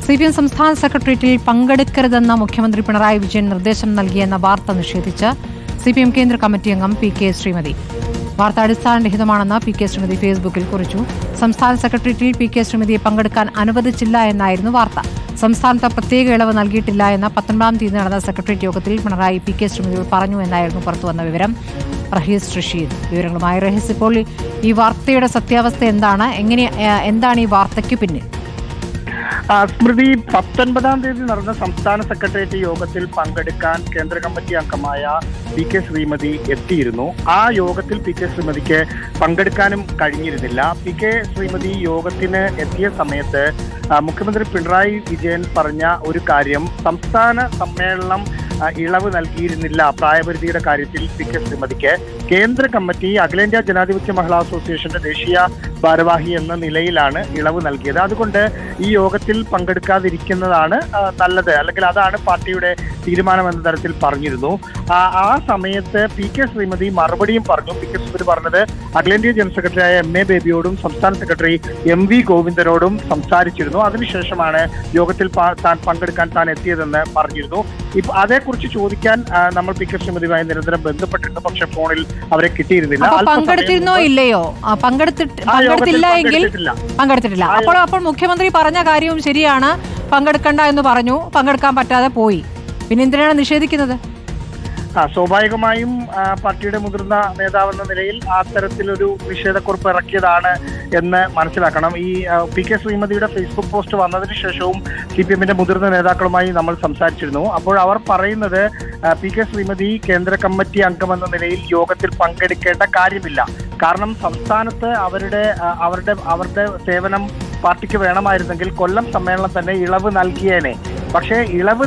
CPM സംസ്ഥാന സെക്രട്ടേറിയറ്റിൽ പങ്കെടുക്കരുതെന്ന മുഖ്യമന്ത്രി പിണറായി വിജയൻ നിർദ്ദേശം നൽകിയെന്ന വാർത്ത നിഷേധിച്ച് CPM കേന്ദ്ര കമ്മിറ്റി അംഗം PK ശ്രീമതി. വാർത്ത അടിസ്ഥാനരഹിതമാണെന്ന് PK ശ്രീമതി ഫേസ്ബുക്കിൽ കുറിച്ചു. സംസ്ഥാന സെക്രട്ടേറിയറ്റിൽ PK ശ്രീമതിയെ പങ്കെടുക്കാൻ അനുവദിച്ചില്ല എന്നായിരുന്നു വാർത്ത. സംസ്ഥാനത്ത് പ്രത്യേക ഇളവ് നൽകിയിട്ടില്ല എന്ന 19-ാം തീയതി നടന്ന സെക്രട്ടേറിയറ്റ് യോഗത്തിൽ പിണറായി PK ശ്രീമതിയോട് പറഞ്ഞു എന്നായിരുന്നു പുറത്തുവന്ന വിവരം. റഹീസ് റഷീദ് വിവരങ്ങളുമായി. റഹീസ്, ഇപ്പോൾ ഈ വാർത്തയുടെ സത്യാവസ്ഥ എന്താണ്? എന്താണ് ഈ വാർത്തയ്ക്ക് പിന്നിൽ? സ്മൃതി, 19-ാം തീയതി നടന്ന സംസ്ഥാന സെക്രട്ടേറിയറ്റ് യോഗത്തിൽ പങ്കെടുക്കാൻ കേന്ദ്ര കമ്മിറ്റി അംഗമായ PK ശ്രീമതി എത്തിയിരുന്നു. ആ യോഗത്തിൽ PK ശ്രീമതിക്ക് പങ്കെടുക്കാനും കഴിഞ്ഞിരുന്നില്ല. PK ശ്രീമതി യോഗത്തിന് എത്തിയ സമയത്ത് മുഖ്യമന്ത്രി പിണറായി വിജയൻ പറഞ്ഞ ഒരു കാര്യം, സംസ്ഥാന സമ്മേളനം ഇളവ് നൽകിയിരുന്നില്ല പ്രായപരിധിയുടെ കാര്യത്തിൽ PK ശ്രീമതിക്ക്. കേന്ദ്ര കമ്മിറ്റി അഖിലേന്ത്യാ ജനാധിപത്യ മഹിളാ അസോസിയേഷന്റെ ദേശീയ ഭാരവാഹി എന്ന നിലയിലാണ് ഇളവ് നൽകിയത്. അതുകൊണ്ട് ഈ യോഗത്തിൽ പങ്കെടുക്കാതിരിക്കുന്നതാണ് നല്ലത്, അല്ലെങ്കിൽ അതാണ് പാർട്ടിയുടെ തീരുമാനം എന്ന തരത്തിൽ പറഞ്ഞിരുന്നു. ആ സമയത്ത് PK ശ്രീമതി മറുപടിയും പറഞ്ഞു. PK ശ്രീമതി പറഞ്ഞത് അഖിലേന്ത്യാ ജനറൽ സെക്രട്ടറിയായ MA ബേബിയോടും സംസ്ഥാന സെക്രട്ടറി MV ഗോവിന്ദനോടും സംസാരിച്ചിരുന്നു. അതിനുശേഷമാണ് യോഗത്തിൽ പങ്കെടുക്കാൻ താൻ എത്തിയതെന്ന് പറഞ്ഞിരുന്നു. ഇപ്പൊ അതേക്കുറിച്ച് ചോദിക്കാൻ നമ്മൾ PK ശ്രീമതിയുമായി നിരന്തരം ബന്ധപ്പെട്ടിരുന്നു, പക്ഷെ ഫോണിൽ അവരെ കിട്ടിയിരുന്നില്ല. പങ്കെടുത്തിരുന്നോ ഇല്ലയോ? പങ്കെടുത്തിട്ടില്ല. അപ്പോൾ മുഖ്യമന്ത്രി പറഞ്ഞ കാര്യവും ശരിയാണ്, പങ്കെടുക്കണ്ട എന്ന് പറഞ്ഞു, പങ്കെടുക്കാൻ പറ്റാതെ പോയി. പിന്നെ എന്തിനാണ് നിഷേധിക്കുന്നത്? സ്വാഭാവികമായും പാർട്ടിയുടെ മുതിർന്ന നേതാവെന്ന നിലയിൽ അത്തരത്തിലൊരു നിഷേധക്കുറിപ്പ് ഇറക്കിയതാണ് എന്ന് മനസ്സിലാക്കണം. ഈ PK ശ്രീമതിയുടെ ഫേസ്ബുക്ക് പോസ്റ്റ് വന്നതിന് ശേഷവും CPMന്റെ മുതിർന്ന നേതാക്കളുമായി നമ്മൾ സംസാരിച്ചിരുന്നു. അപ്പോൾ അവർ പറയുന്നത് PK ശ്രീമതി കേന്ദ്ര കമ്മിറ്റി അംഗമെന്ന നിലയിൽ യോഗത്തിൽ പങ്കെടുക്കേണ്ട കാര്യമില്ല. കാരണം സംസ്ഥാനത്ത് അവരുടെ സേവനം പാർട്ടിക്ക് വേണമായിരുന്നെങ്കിൽ കൊല്ലം സമ്മേളനം തന്നെ ഇളവ് നൽകിയേനെ. പക്ഷേ ഇളവ്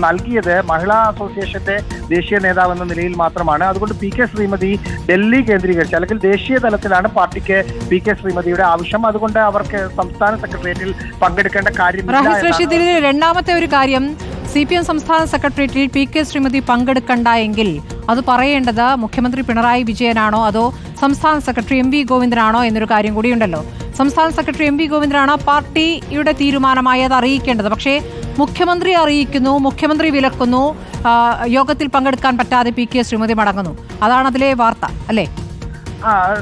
നൽകിയത് മഹിളാ അസോസിയേഷന്റെ ദേശീയ നേതാവ് എന്ന നിലയിൽ മാത്രമാണ്. അതുകൊണ്ട് PK ശ്രീമതി ഡൽഹി കേന്ദ്രീകരിച്ച്, അല്ലെങ്കിൽ ദേശീയ തലത്തിലാണ് പാർട്ടിക്ക് PK ശ്രീമതിയുടെ ആവശ്യം. അതുകൊണ്ട് അവർക്ക് സംസ്ഥാന സെക്രട്ടേറിയറ്റിൽ പങ്കെടുക്കേണ്ട കാര്യമില്ല. രണ്ടാമത്തെ ഒരു കാര്യം, CPM സംസ്ഥാന സെക്രട്ടേറിയറ്റിൽ PK ശ്രീമതി പങ്കെടുക്കണ്ട എങ്കിൽ അത് പറയേണ്ടത് മുഖ്യമന്ത്രി പിണറായി വിജയനാണോ അതോ സംസ്ഥാന സെക്രട്ടറി MV ഗോവിന്ദനാണോ എന്നൊരു കാര്യം കൂടിയുണ്ടല്ലോ. സംസ്ഥാന സെക്രട്ടറി MV ഗോവിന്ദനാണ് പാർട്ടിയുടെ തീരുമാനമായി അത് അറിയിക്കേണ്ടത്. പക്ഷേ മുഖ്യമന്ത്രി അറിയിക്കുന്നു, മുഖ്യമന്ത്രി വിലക്കുന്നു, യോഗത്തിൽ പങ്കെടുക്കാൻ പറ്റാതെ PK ശ്രീമതി മടങ്ങുന്നു. അതാണ് അതിലെ വാർത്ത, അല്ലേ?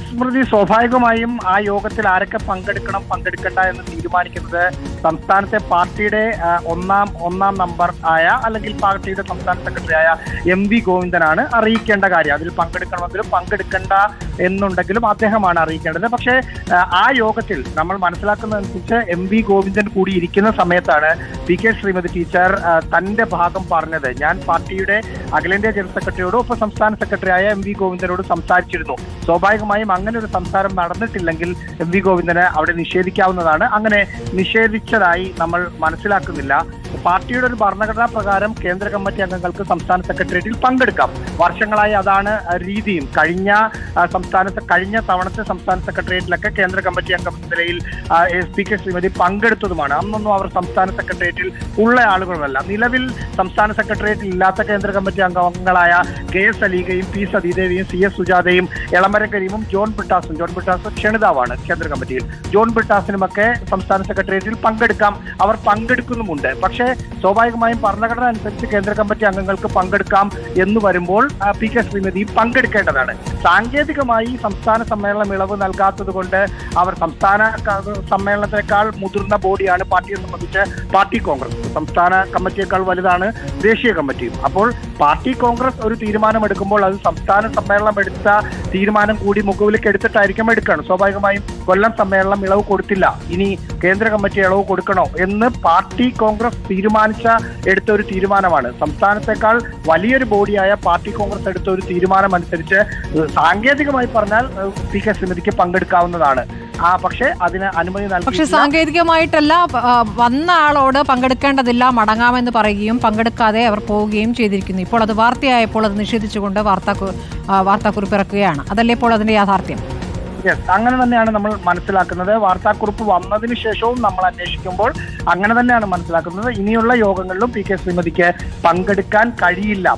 സ്മൃതി, സ്വാഭാവികമായും ആ യോഗത്തിൽ ആരൊക്കെ പങ്കെടുക്കണം പങ്കെടുക്കണ്ട എന്ന് തീരുമാനിക്കുന്നത് സംസ്ഥാനത്തെ പാർട്ടിയുടെ ഒന്നാം നമ്പർ ആയ, അല്ലെങ്കിൽ പാർട്ടിയുടെ സംസ്ഥാന സെക്രട്ടറിയായ MV ഗോവിന്ദനാണ് അറിയിക്കേണ്ട കാര്യം. അതിൽ പങ്കെടുക്കണമെങ്കിലും പങ്കെടുക്കണ്ട എന്നുണ്ടെങ്കിലും അദ്ദേഹമാണ് അറിയിക്കേണ്ടത്. പക്ഷേ ആ യോഗത്തിൽ നമ്മൾ മനസ്സിലാക്കുന്നതനുസരിച്ച് MV ഗോവിന്ദൻ കൂടി ഇരിക്കുന്ന സമയത്താണ് PK ശ്രീമതി ടീച്ചർ തന്റെ ഭാഗം പറഞ്ഞത്. ഞാൻ പാർട്ടിയുടെ അഖിലേന്ത്യാ ജനറൽ സെക്രട്ടറിയോടും ഒപ്പം സംസ്ഥാന സെക്രട്ടറിയായ MV ഗോവിന്ദനോട് സംസാരിച്ചിരുന്നു. സ്വാഭാവികമായും അങ്ങനെ ഒരു സംസാരം നടന്നിട്ടില്ലെങ്കിൽ MV ഗോവിന്ദനെ അവിടെ നിഷേധിക്കാവുന്നതാണ്. അങ്ങനെ നിഷേധിച്ചതായി നമ്മൾ മനസ്സിലാക്കുന്നില്ല. പാർട്ടിയുടെ ഒരു ഭരണഘടനാ പ്രകാരം കേന്ദ്ര കമ്മിറ്റി അംഗങ്ങൾക്ക് സംസ്ഥാന സെക്രട്ടേറിയറ്റിൽ പങ്കെടുക്കാം. വർഷങ്ങളായി അതാണ് രീതിയും. കഴിഞ്ഞ തവണത്തെ സംസ്ഥാന സെക്രട്ടേറിയറ്റിലൊക്കെ കേന്ദ്ര കമ്മിറ്റി അംഗം നിലയിൽ PK ശ്രീമതി പങ്കെടുത്തതുമാണ്. അന്നൊന്നും അവർ സംസ്ഥാന സെക്രട്ടേറിയറ്റിൽ ഉള്ള ആളുകളല്ല. നിലവിൽ സംസ്ഥാന സെക്രട്ടേറിയറ്റിൽ ഇല്ലാത്ത കേന്ദ്ര കമ്മിറ്റി അംഗങ്ങളായ KS അലീഗയും P സതീദേവിയും CS സുജാതയും എളമരം കരീമും ജോൺ ബ്രിട്ടാസും ക്ഷണിതാവാണ് കേന്ദ്ര കമ്മിറ്റിയിൽ. ജോൺ ബ്രിട്ടാസിനുമൊക്കെ സംസ്ഥാന സെക്രട്ടേറിയറ്റിൽ പങ്കെടുക്കാം, അവർ പങ്കെടുക്കുന്നുമുണ്ട്. പക്ഷേ സ്വാഭാവികമായും ഭരണഘടന അനുസരിച്ച് കേന്ദ്ര കമ്മിറ്റി അംഗങ്ങൾക്ക് പങ്കെടുക്കാം എന്ന് വരുമ്പോൾ PK ശ്രീമതി പങ്കെടുക്കേണ്ടതാണ്. സാങ്കേതികമായി സംസ്ഥാന സമ്മേളനം ഇളവ് നൽകാത്തത് കൊണ്ട് അവർ സംസ്ഥാന സമ്മേളനത്തെക്കാൾ മുതിർന്ന ബോഡിയാണ് പാർട്ടിയെ സംബന്ധിച്ച് പാർട്ടി കോൺഗ്രസ്. സംസ്ഥാന കമ്മിറ്റിയേക്കാൾ വലുതാണ് ദേശീയ കമ്മിറ്റിയും. അപ്പോൾ പാർട്ടി കോൺഗ്രസ് ഒരു തീരുമാനം എടുക്കുമ്പോൾ അത് സംസ്ഥാന സമ്മേളനം എടുത്ത തീരുമാനം കൂടി മുഖവിലേക്ക് എടുത്തിട്ടായിരിക്കും എടുക്കണം. സ്വാഭാവികമായും കൊല്ലം സമ്മേളനം ഇളവ് കൊടുത്തില്ല, ഇനി കേന്ദ്ര കമ്മിറ്റി ഇളവ് കൊടുക്കണോ എന്ന് പാർട്ടി കോൺഗ്രസ് എടുത്ത ഒരു തീരുമാനമാണ്. സംസ്ഥാനത്തെക്കാൾ വലിയൊരു ബോഡിയായ പാർട്ടി കോൺഗ്രസ് എടുത്ത ഒരു തീരുമാനം അനുസരിച്ച് സാങ്കേതികമായി പറഞ്ഞാൽ PK ശ്രീമതിക്ക് പങ്കെടുക്കാവുന്നതാണ്. പക്ഷേ അതിന് അനുമതി നൽകി. പക്ഷെ സാങ്കേതികമായിട്ടല്ല, വന്ന ആളോട് പങ്കെടുക്കേണ്ടതില്ല, മടങ്ങാമെന്ന് പറയുകയും പങ്കെടുക്കാതെ അവർ പോവുകയും ചെയ്തിരിക്കുന്നു. ഇപ്പോൾ അത് വാർത്തയായപ്പോൾ അത് നിഷേധിച്ചുകൊണ്ട് വാർത്താക്കുറിപ്പ് ഇറക്കുകയാണ്. അതല്ലേ ഇപ്പോൾ അതിന്റെ യാഥാർത്ഥ്യം? അങ്ങനെ തന്നെയാണ് നമ്മൾ മനസ്സിലാക്കുന്നത്. വാർത്താക്കുറിപ്പ് വന്നതിന് ശേഷവും നമ്മൾ അന്വേഷിക്കുമ്പോൾ അങ്ങനെ തന്നെയാണ് മനസ്സിലാക്കുന്നത്. ഇനിയുള്ള യോഗങ്ങളിലും PK ശ്രീമതിക്ക് പങ്കെടുക്കാൻ കഴിയില്ല.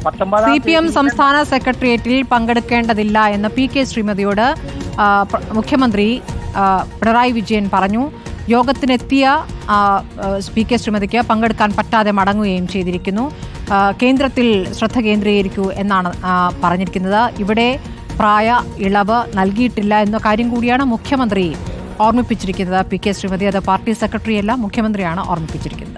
CPM സംസ്ഥാന സെക്രട്ടേറിയറ്റിൽ പങ്കെടുക്കേണ്ടതില്ല എന്ന് PK ശ്രീമതിയോട് മുഖ്യമന്ത്രി പിണറായി വിജയൻ പറഞ്ഞു. യോഗത്തിനെത്തിയ പി കെ ശ്രീമതിക്ക് പങ്കെടുക്കാൻ പറ്റാതെ മടങ്ങുകയും ചെയ്തിരിക്കുന്നു. കേന്ദ്രത്തിൽ ശ്രദ്ധ കേന്ദ്രീകരിക്കൂ എന്നാണ് പറഞ്ഞിരിക്കുന്നത്. ഇവിടെ പ്രായ ഇളവ് നൽകിയിട്ടില്ല എന്ന കാര്യം കൂടിയാണ് മുഖ്യമന്ത്രി ഓർമ്മിപ്പിച്ചിരിക്കുന്നത്. പി കെ ശ്രീമതി അത് പാർട്ടി സെക്രട്ടറിയല്ല, മുഖ്യമന്ത്രിയാണ് ഓർമ്മിപ്പിച്ചിരിക്കുന്നത്.